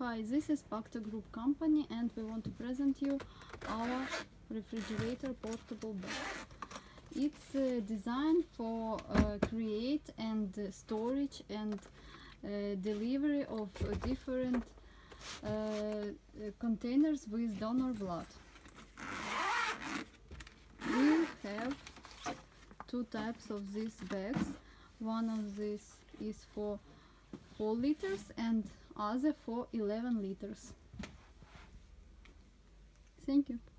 Hi, this is Pacto Group company and we want to present you our refrigerator portable bag. It's designed for create and storage and delivery of different containers with donor blood. We have two types of these bags. One of these is for 4 liters and other for 11 liters. Thank you.